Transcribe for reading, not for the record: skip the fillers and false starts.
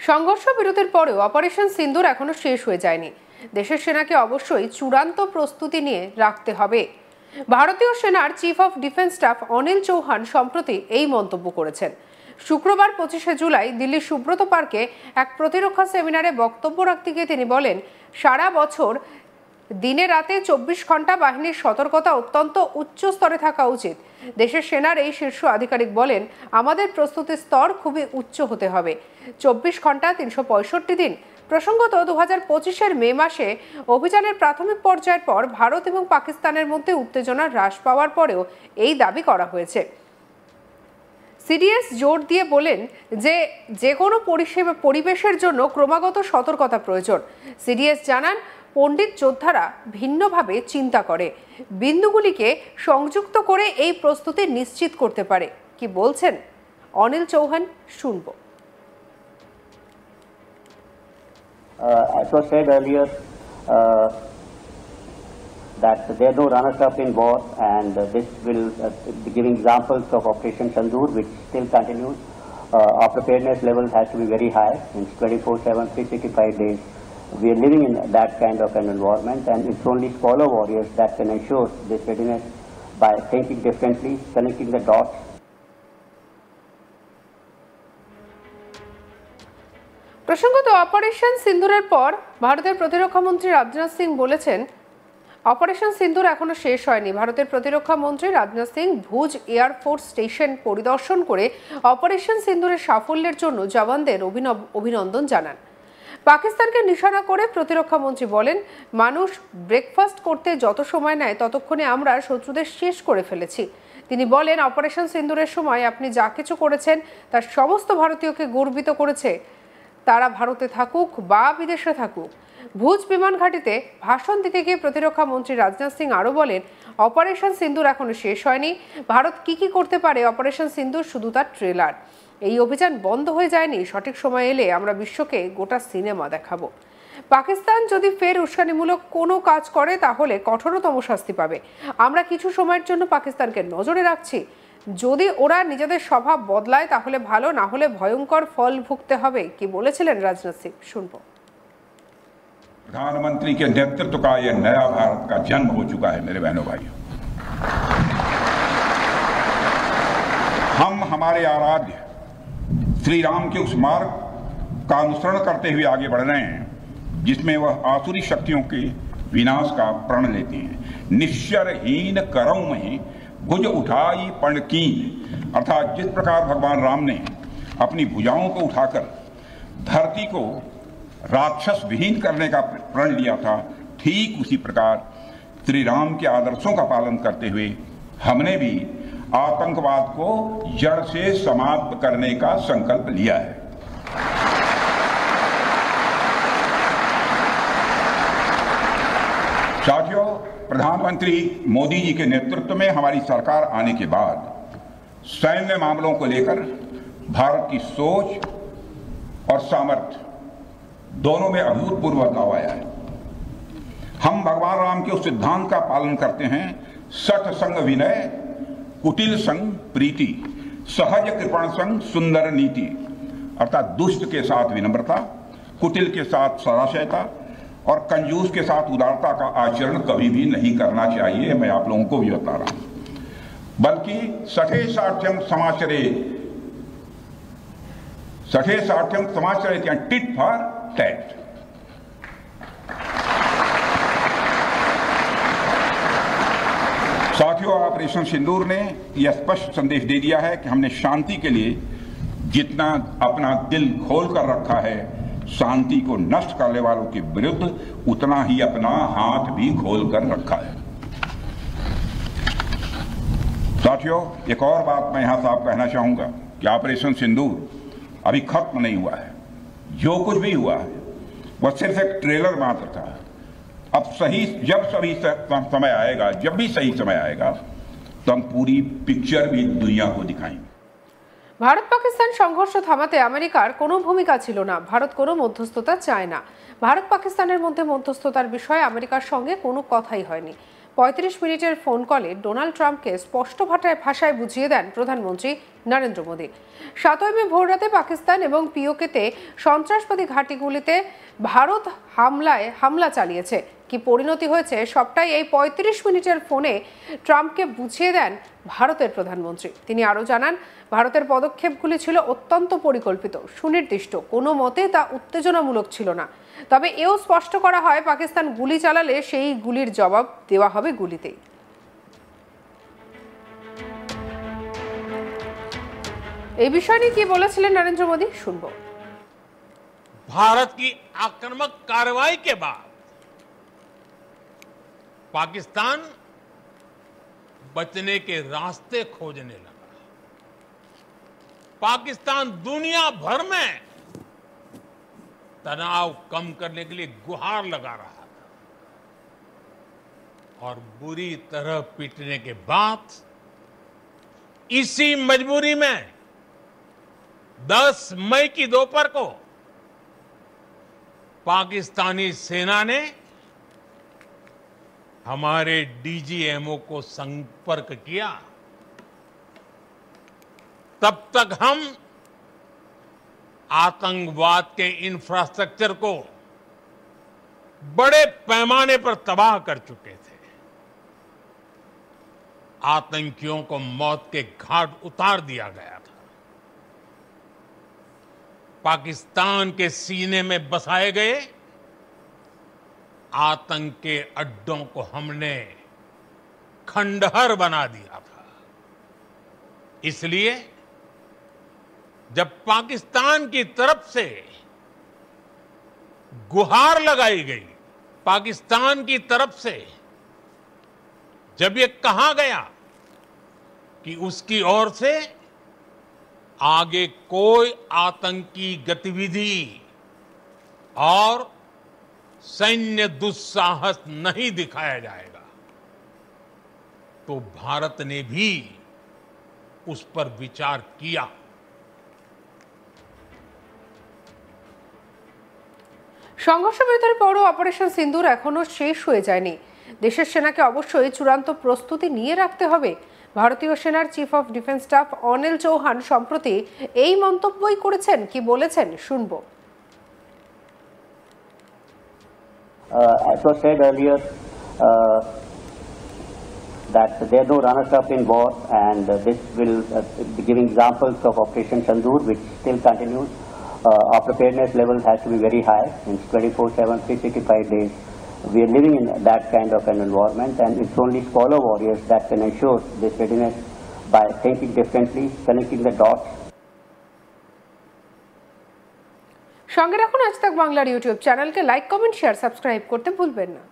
সংঘর্ষ বিরতির পরেও অপারেশন সিন্দুর এখনো শেষ হয়ে যায়নি। দেশের সেনাকে অবশ্যই চূড়ান্ত প্রস্তুতি নিয়ে রাখতে হবে। ভারতীয় সেনার chief of defence staff Anil Chauhan সম্প্রতি এই মন্তব্য করেছেন। শুক্রবার 25শে জুলাই দিল্লির সুব্রত পার্কে এক প্রতিরক্ষা সেমিনারে বক্তব্য রাখতে গিয়ে তিনি বলেন, সারা বছর দিনে রাতে 24 ঘন্টা বাহিনীর সতর্কতা অত্যন্ত উচ্চ স্তরে থাকা উচিত। দেশের সেনার এই শীর্ষ আধিকারিক বলেন, আমাদের প্রস্তুতির স্তর খুবই উচ্চ হতে হবে। 24 ঘন্টা 365 দিন। প্রসঙ্গত 2025-এর মে মাসে অভিযানের প্রাথমিক পর্যায়ের পর ভারত এবং পাকিস্তানের মধ্যে উত্তেজনা হ্রাস পাওয়ার পরেও এই দাবি করা হয়েছে। সিডিএস জোর দিয়ে বলেন যে কোনো পরিবেশের জন্য ক্রমাগত সতর্কতা প্রয়োজন। সিডিএস জানান, পণ্ডিত যোদ্ধারা ভিন্নভাবে চিন্তা করে, বিন্দুগুলিকে সংযুক্ত করে এই প্রস্তুতি নিশ্চিত করতে পারে। কি বলছেন অনিল চৌহান, শুনবো। As was said earlier, that there are no runners-up in war, and this will be giving examples of Operation Sindoor, which still continues. Our preparedness level has to be very high. It's 24/7, 365 days. We are living in that kind of an environment, and it's only scholar warriors that can ensure this readiness by thinking differently, connecting the dots. প্রসঙ্গত operation সিন্দুরের পর ভারতের প্রতিরক্ষা মন্ত্রী রাজনাথ সিং বলেছেন, operation সিন্দুর এখনো শেষ হয়নি। ভারতের প্রতিরক্ষা মন্ত্রী রাজনাথ সিং ভুজ এয়ারফোর্স স্টেশন পরিদর্শন করে অপারেশন সিন্দুরের সাফল্যের জন্য জওয়ানদের অভিনন্দন জানান। পাকিস্তানকে নিশানা করে প্রতিরক্ষা মন্ত্রী বলেন, মানুষ ব্রেকফাস্ট করতে যত সময় নেয় ততক্ষণে আমরা শত্রুদের শেষ করে ফেলেছি। তিনি বলেন, অপারেশন সিন্দুরের সময় আপনি যা কিছু করেছেন তার সমস্ত ভারতীয়কে গর্বিত করেছে, তারা ভারতে থাকুক বা বিদেশে থাকুক। ভুজ বিমান ঘাঁটিতে ভাষণ দিতে গিয়ে প্রতিরক্ষা মন্ত্রী রাজনাথ সিং আরও বলেন, অপারেশন সিন্দুর এখনো শেষ হয়নি। ভারত কি করতে পারে, অপারেশন সিন্দুর শুধু তার ট্রেলার। এই অভিযান বন্ধ হয়ে যায়নি। সঠিক সময় এলে আমরা বিশ্বকে গোটা সিনেমা দেখাবো। পাকিস্তান যদি ফের উস্কানিমূলক কোনো কাজ করে তাহলে কঠোরতম শাস্তি পাবে। আমরা কিছু সময়ের জন্য পাকিস্তানকে নজরে রাখছি। যদি ওরা নিজেদের স্বভাব বদলায় তাহলে ভালো, না হলে ভয়ঙ্কর ফল ভুগতে হবে। কি বলেছিলেন রাজনাথ সিং, শুনবো। प्रधानमंत्री के नेतृत्व का यह नया भारत का जन्म हो चुका है। मेरे बहनों भाइयों, हम हमारे आराध्य श्री राम के उस मार्ग का अनुसरण करते हुए आगे बढ़ रहे हैं जिसमें वह आसुरी शक्तियों के विनाश का प्रण लेती हैं। निश्चरहीन करौ में भुज उठाई पण कीन, अर्थात जिस प्रकार भगवान राम ने अपनी भुजाओं को उठाकर धरती को राक्षस विहीन करने का प्रण लिया था, ठीक उसी प्रकार श्री राम के आदर्शों का पालन करते हुए हमने भी आतंकवाद को जड़ से समाप्त करने का संकल्प लिया है। साथियों, प्रधानमंत्री मोदी जी के नेतृत्व में हमारी सरकार आने के बाद सैन्य मामलों को लेकर भारत की सोच और सामर्थ्य दोनों में अभूतपूर्व बदलाव आया है। हम भगवान राम के उस सिद्धांत का पालन करते हैं, सठ संग विनय, कुटिल संग प्रीति, सहज कृपण संग सुंदर नीति, अर्थात दुष्ट के साथ विनम्रता, कुटिल के साथ सदाशयता और कंजूस के साथ उदारता का आचरण कभी भी नहीं करना चाहिए। मैं आप लोगों को भी बता रहा हूं, बल्कि सठे साठ्यम समाचरित या टिट फॉर टैट। साथियों, ऑपरेशन सिंदूर ने यह स्पष्ट संदेश दे दिया है कि हमने शांति के लिए जितना अपना दिल खोल कर रखा है, शांति को नष्ट करने वालों के विरुद्ध उतना ही अपना हाथ भी खोल कर रखा है। साथियों, एक और बात मैं यहां साफ कहना चाहूंगा कि ऑपरेशन सिंदूर अभी खत्म नहीं हुआ है। जो कुछ भी हुआ है वह सिर्फ एक ट्रेलर मात्र था। अब जब समय आएगा, जब भी सही समय आएगा, तो हम पूरी पिक्चर भी दुनिया को दिखाएंगे। ভারত পাকিস্তান সংঘর্ষ থামাতে আমেরিকার কোনো ভূমিকা ছিল না। ভারত কোনো মধ্যস্থতা চায় না। ভারত পাকিস্তানের মধ্যে মধ্যস্থতার বিষয়ে আমেরিকার সঙ্গে কোনো কথাই হয়নি। 35 মিনিটের ফোন কলে ডোনাল্ড ট্রাম্পকে স্পষ্ট ভাষায় বুঝিয়ে দেন প্রধানমন্ত্রী নরেন্দ্র মোদী। 7 মে ভোররাতে পাকিস্তান এবং পিওকেতে সন্ত্রাসবাদী ঘাঁটিগুলিতে ভারত হামলা চালিয়েছে। কি পরিণতি হয়েছে সবটাই এই 35 মিনিটের ফোনে ট্রাম্পকে বুঝিয়ে দেন ভারতের প্রধানমন্ত্রী। তিনি আরও জানান, ভারতের পদক্ষেপগুলি ছিল অত্যন্ত পরিকল্পিত, সুনির্দিষ্ট, কোনো মতে তা উত্তেজনামূলক ছিল না। তবে এও স্পষ্ট করা হয়, পাকিস্তান গুলি চালালে সেই গুলির জবাব দেওয়া হবে গুলিতেই। এই বিষয় নিয়ে কি বলেছিলেন নরেন্দ্র মোদী, শুনবো। भारत की आक्रामक कार्रवाई के बाद पाकिस्तान बचने के रास्ते खोजने लगा। पाकिस्तान दुनिया भर में तनाव कम करने के लिए गुहार लगा रहा था और बुरी तरह पीटने के बाद इसी मजबूरी में 10 मई की दोपहर को पाकिस्तानी सेना ने हमारे डीजीएमओ को संपर्क किया। तब तक हम आतंकवाद के इंफ्रास्ट्रक्चर को बड़े पैमाने पर तबाह कर चुके थे। आतंकियों को मौत के घाट उतार दिया गया था। पाकिस्तान के सीने में बसाए गए आतंक के अड्डों को हमने खंडहर बना दिया था। इसलिए जब पाकिस्तान की तरफ से गुहार लगाई गई, पाकिस्तान की तरफ से जब ये कहा गया कि उसकी ओर से आगे कोई आतंकी गतिविधि और सैन्य दुस्साहस नहीं दिखाया जाएगा, तो भारत ने भी उस पर विचार किया। সংঘর্ষবিরতির পরও অপারেশন সিন্দুর এখনো শেষ হয়ে যায়নি। দেশের সেনাকে অবশ্যই চূড়ান্ত প্রস্তুতি নিয়ে রাখতে হবে। ভারতীয় সেনার chief of defence staff Anil Chauhan সম্প্রতি এই মন্তব্যই করেছেন। কি বলেছেন, শুনবো। As was said earlier, that there are no runners-up in war, and this will be giving examples of Operation Sindoor, which still continues. Our preparedness level has to be very high. It's 24/7, 365 days. We are living in that kind of an environment, and it's only scholar warriors that can ensure this readiness by thinking differently, connecting the dots. সঙ্গে রাখুন আজ তাক বাংলার YouTube চ্যানেলকে। Like, comment, share, subscribe করতে ভুলবেন না।